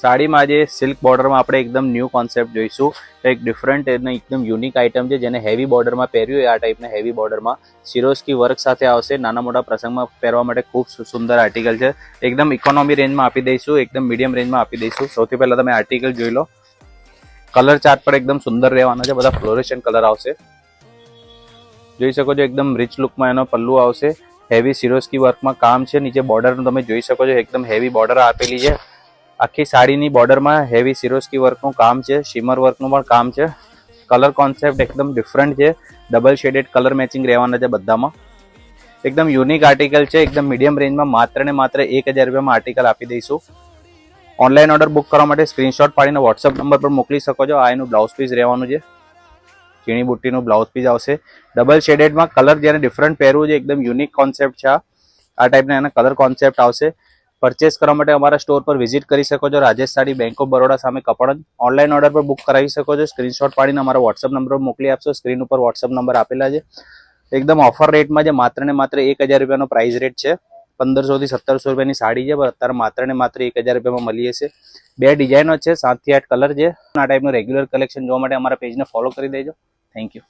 સાડીમાં આજે સિલ્ક બોર્ડરમાં આપણે એકદમ ન્યૂ કોન્સેપ્ટ જોઈશું. એક ડિફરન્ટ અને એકદમ યુનિક આઇટમ છે જેને હેવી બોર્ડરમાં પહેર્યું હોય. આ ટાઈપના હેવી બોર્ડરમાં સિરોસ્કી વર્ક સાથે આવશે. નાના મોટા પ્રસંગમાં પહેરવા માટે ખૂબ સુંદર આર્ટિકલ છે. એકદમ ઇકોનોમી રેન્જમાં આપી દઈશું, એકદમ મીડિયમ રેન્જમાં આપી દઈશું. સૌથી પહેલા તમે આર્ટિકલ જોઈ લો. કલર ચાર્ટ પર એકદમ સુંદર રહેવાના છે. બધા ફ્લોરેશન કલર આવશે. જોઈ શકો છો એકદમ રીચ લુકમાં એનો પલ્લુ આવશે. હેવી સિરોસ્કી વર્કમાં કામ છે. નીચે બોર્ડર તમે જોઈ શકો છો, એકદમ હેવી બોર્ડર આપેલી છે. આખી સાડીની બોર્ડરમાં હેવી સિરોસ્કી વર્કનું કામ છે. શિમર વર્કનું પણ કામ છે. કલર કોન્સેપ્ટ એકદમ ડિફરન્ટ છે. ડબલ શેડેડ કલર મેચિંગ રહેવાના છે બધામાં. એકદમ યુનિક આર્ટિકલ છે. એકદમ મીડિયમ રેન્જમાં માત્ર ને માત્ર 1000 રૂપિયામાં આર્ટિકલ આપી દઈશું. ઓનલાઈન ઓર્ડર બુક કરવા માટે સ્ક્રીનશોટ પાડીને વોટ્સઅપ નંબર પર મોકલી શકો છો. આ એનું બ્લાઉઝ પીસ રહેવાનું છે. ચીણી બુટ્ટીનું બ્લાઉઝ પીસ આવશે. ડબલ શેડેડમાં કલર જ્યારે ડિફરન્ટ પહેરવું છે, એકદમ યુનિક કોન્સેપ્ટ છે. આ ટાઈપના એના કલર કોન્સેપ્ટ આવશે. પરચેસ કરવા માટે અમારા સ્ટોર પર વિઝિટ કરી શકો છો. રાજેશ સાડી, બેંક ઓફ બરોડા સામે કપડન. ઓનલાઈન ઓર્ડર પર બુક કરાવી શકો છો. સ્ક્રીનશોટ પાડીને અમારા વોટ્સઅપ નંબર પર મોકલી આપશો. સ્ક્રીન ઉપર વોટ્સઅપ નંબર આપેલા છે. એકદમ ઓફર રેટમાં છે. માત્ર ને માત્ર 1000 રૂપિયાનો પ્રાઇસ રેટ છે. 1500 થી 1700 રૂપિયાની સાડી છે, પણ અત્યારે માત્ર ને માત્ર 1000 રૂપિયામાં મળી જશે. 2 ડિઝાઇનો છે, 7 થી 8 કલર છે. આ ટાઈપનું રેગ્યુલર કલેક્શન જોવા માટે અમારા પેજને ફોલો કરી દેજો. Thank you.